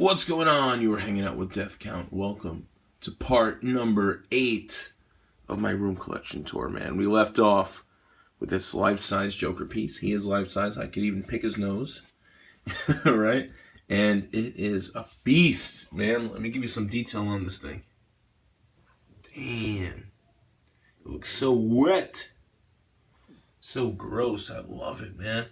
What's going on? You were hanging out with Death Count. Welcome to part number 8 of my room collection tour, man. We left off with this life-size Joker piece. He is life-size. I could even pick his nose. Right? And it is a beast, man. Let me give you some detail on this thing. Damn. It looks so wet. So gross. I love it, man.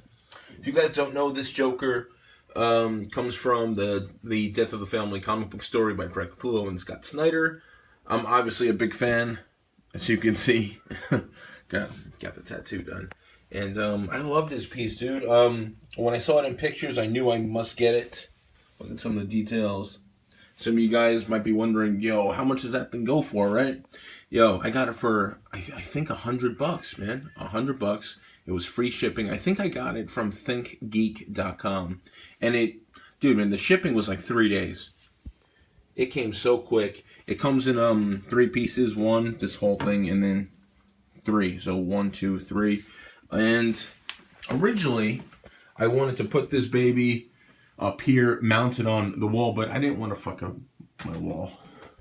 If you guys don't know, this Joker comes from the Death of the Family comic book story by Frank Capullo and Scott Snyder. I'm obviously a big fan, as you can see. got the tattoo done. And I love this piece, dude. When I saw it in pictures, I knew I must get it. Look at some of the details. Some of you guys might be wondering, yo, how much does that thing go for, right? Yo, I got it for, I think $100, man. $100. It was free shipping. I think I got it from thinkgeek.com. And dude, man, the shipping was like 3 days. It came so quick. It comes in 3 pieces. One, this whole thing, and then 3. So 1, 2, 3. And originally, I wanted to put this baby up here, mounted on the wall, but I didn't want to fuck up my wall,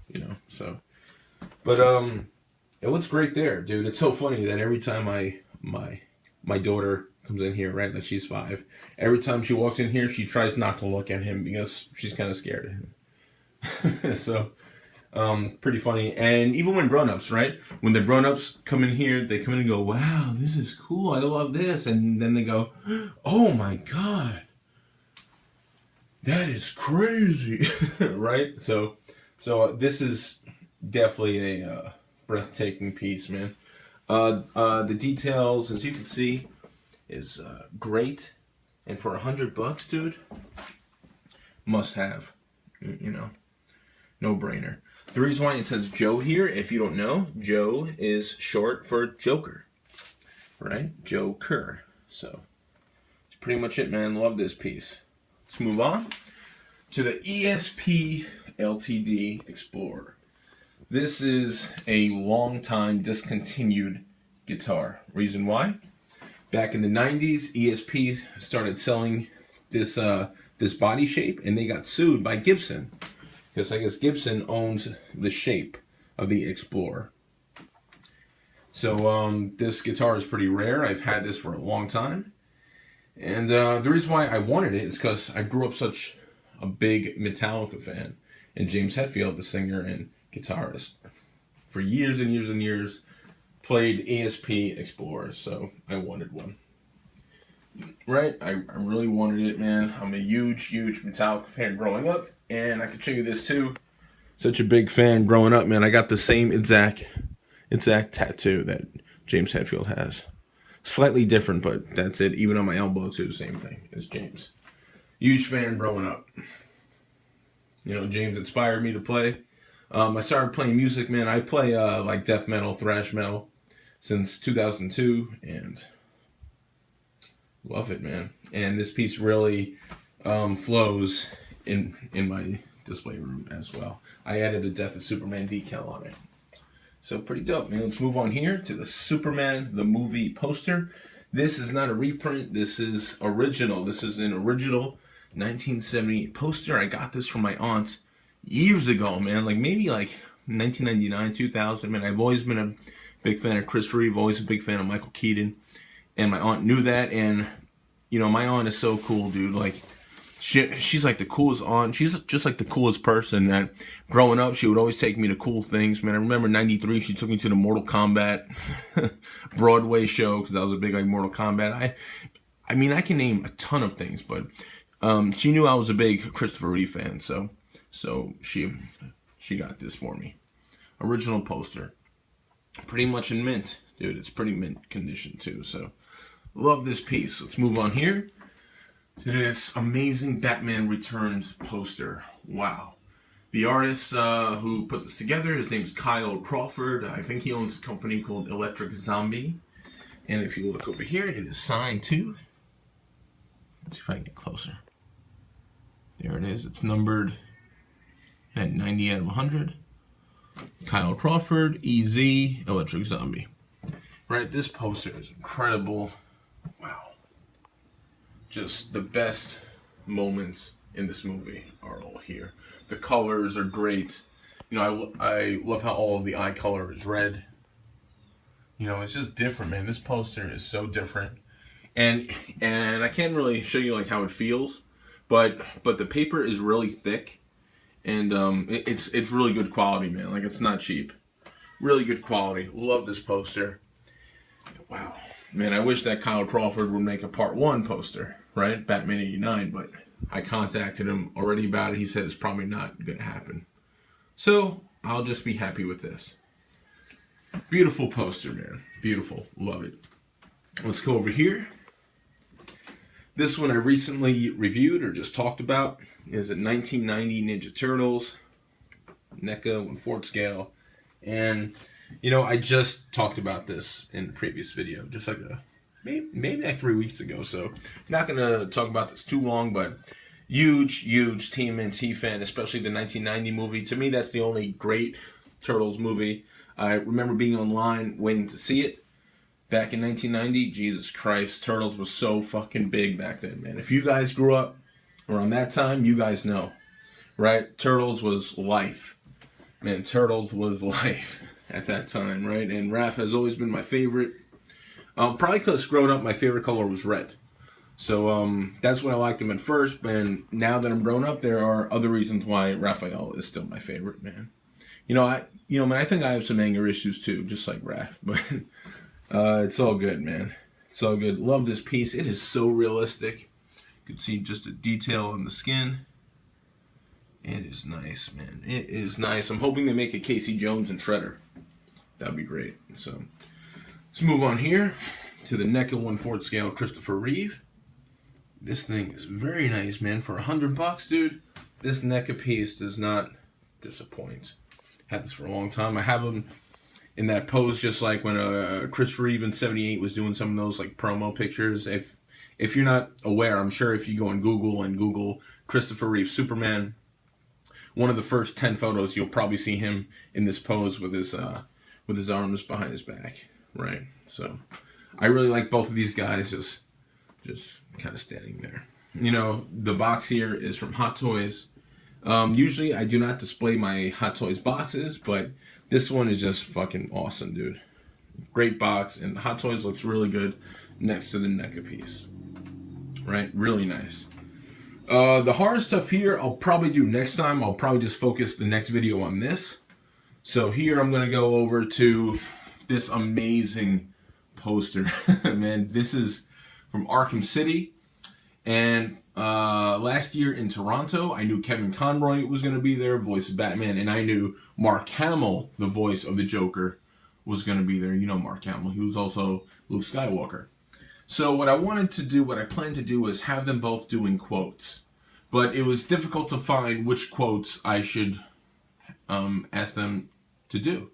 you know, so. But it looks great there, dude. It's so funny that every time my daughter comes in here, right, that she's 5, every time she walks in here, she tries not to look at him because she's kind of scared of him. So, pretty funny. And even when grown-ups, right, when the grown-ups come in here, they come in and go, wow, this is cool, I love this. And then they go, oh my God, that is crazy, right? So this is definitely a breathtaking piece, man. The details, as you can see, is great, and for $100, dude, must have, you know, no brainer. The reason why it says Joe here, if you don't know, Joe is short for Joker, right? Joker. So that's pretty much it, man. Love this piece. Let's move on to the ESP LTD Explorer. This is a long time discontinued guitar. Reason why? Back in the 90s, ESP started selling this body shape, and they got sued by Gibson. Because I guess Gibson owns the shape of the Explorer. So this guitar is pretty rare. I've had this for a long time. And the reason why I wanted it is because I grew up such a big Metallica fan. And James Hetfield, the singer and guitarist, for years and years and years, played ESP Explorer. So I wanted one. Right? I really wanted it, man. I'm a huge Metallica fan growing up. And I can show you this too. Such a big fan growing up, man. I got the same exact tattoo that James Hetfield has. Slightly different, but that's it. Even on my elbow, too, same thing as James. Huge fan growing up. You know, James inspired me to play. I started playing music, man. I play like death metal, thrash metal since 2002, and love it, man. And this piece really flows in my display room as well. I added a Death of Superman decal on it. So pretty dope, man. Let's move on here to the Superman, the movie poster. This is not a reprint. This is original. This is an original 1978 poster. I got this from my aunt years ago, man. Like maybe like 1999, 2000. Man, I've always been a big fan of Chris Reeve. Always a big fan of Michael Keaton. And my aunt knew that. And, you know, my aunt is so cool, dude. Like, she's like the coolest aunt. She's just like the coolest person that growing up, she would always take me to cool things, man. I remember 93, she took me to the Mortal Kombat Broadway show because I was a big like Mortal Kombat. I mean, I can name a ton of things, but she knew I was a big Christopher Reeve fan, so she got this for me. Original poster. Pretty much in mint, dude. It's pretty mint condition too, so love this piece. Let's move on here to this amazing Batman Returns poster. Wow. The artist who put this together, his name's Kyle Crawford. I think he owns a company called Electric Zombie. And if you look over here, it is signed too. Let's see if I can get closer. There it is. It's numbered at 90 out of 100. Kyle Crawford, EZ, Electric Zombie. Right, this poster is incredible. Wow. Just the best moments in this movie are all here. The colors are great. You know, I love how all of the eye color is red. You know, it's just different, man. This poster is so different. And I can't really show you like how it feels, but the paper is really thick, and it's really good quality, man. Like, it's not cheap. Really good quality. Love this poster. Wow. Man, I wish that Kyle Crawford would make a part 1 poster, right? Batman 89, but I contacted him already about it. He said it's probably not going to happen. So, I'll just be happy with this. Beautiful poster, man. Beautiful. Love it. Let's go over here. This one I recently reviewed or just talked about is a 1990 Ninja Turtles, NECA 1/4 scale. And, you know, I just talked about this in the previous video, just like maybe like 3 weeks ago. So, I'm not going to talk about this too long, but huge TMNT fan, especially the 1990 movie. To me, that's the only great Turtles movie. I remember being online waiting to see it. Back in 1990, Jesus Christ, Turtles was so fucking big back then, man. If you guys grew up around that time, you guys know, right? Turtles was life. Man, Turtles was life at that time, right? And Raph has always been my favorite. Probably because growing up, my favorite color was red. So that's what I liked him at first, and now that I'm grown up, there are other reasons why Raphael is still my favorite, man. Man, I think I have some anger issues too, just like Raph, but it's all good, man. It's all good. Love this piece. It is so realistic. You can see just a detail on the skin. It is nice, man. It is nice. I'm hoping they make a Casey Jones and Shredder. That'd be great. So let's move on here to the NECA 1/4 scale Christopher Reeve. This thing is very nice, man. For $100, dude, this NECA piece does not disappoint. Had this for a long time. I have them in that pose, just like when Chris Reeve in '78 was doing some of those like promo pictures. If you're not aware, I'm sure if you go on Google and Google Christopher Reeve Superman, one of the first 10 photos, you'll probably see him in this pose with his arms behind his back, right? So I really like both of these guys just kind of standing there. You know, the box here is from Hot Toys. Usually I do not display my Hot Toys boxes, but this one is just fucking awesome, dude. Great box, and the Hot Toys looks really good next to the NECA piece. Right? Really nice. The horror stuff here, I'll probably do next time. I'll probably just focus the next video on this. So here I'm going to go over to this amazing poster. Man, this is from Arkham City. And last year in Toronto, I knew Kevin Conroy was going to be there, voice of Batman. And I knew Mark Hamill, the voice of the Joker, was going to be there. You know Mark Hamill. He was also Luke Skywalker. So what I planned to do was have them both doing quotes. But it was difficult to find which quotes I should ask them to do.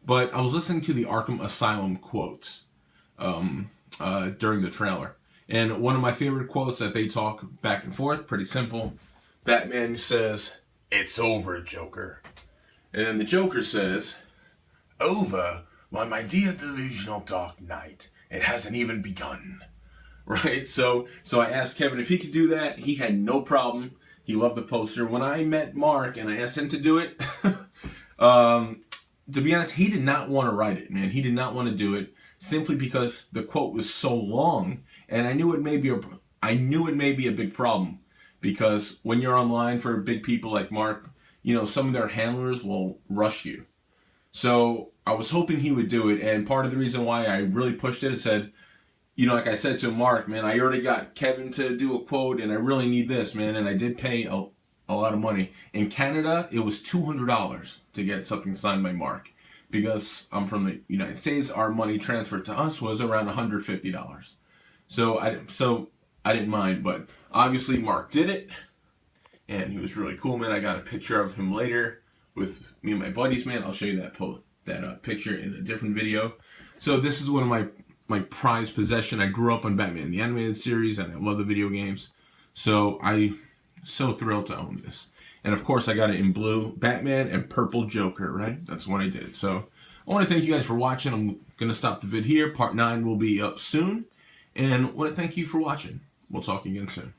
But I was listening to the Arkham Asylum quotes during the trailer. And one of my favorite quotes that they talk back and forth, pretty simple. Batman says, "It's over, Joker." And then the Joker says, "Over? Why, my dear delusional Dark Knight, it hasn't even begun." Right? So I asked Kevin if he could do that. He had no problem. He loved the poster. When I met Mark and I asked him to do it, to be honest, he did not want to write it, man. He did not want to do it simply because the quote was so long, and I knew it may be a big problem, because when you're online for big people like Mark, you know, some of their handlers will rush you. So I was hoping he would do it, and part of the reason why I really pushed it, said, you know, like I said to Mark, man, I already got Kevin to do a quote, and I really need this, man, and I did pay a lot of money. In Canada, it was $200 to get something signed by Mark. Because I'm from the United States, our money transferred to us was around $150. So I didn't mind, but obviously Mark did it, and he was really cool, man. I got a picture of him later with me and my buddies, man. I'll show you that picture in a different video. So this is one of my prized possession. I grew up on Batman the Animated Series, and I love the video games. So I'm so thrilled to own this. And of course, I got it in blue Batman and purple Joker, right? That's what I did. So I want to thank you guys for watching. I'm going to stop the vid here. Part 9 will be up soon. And I want to thank you for watching. We'll talk again soon.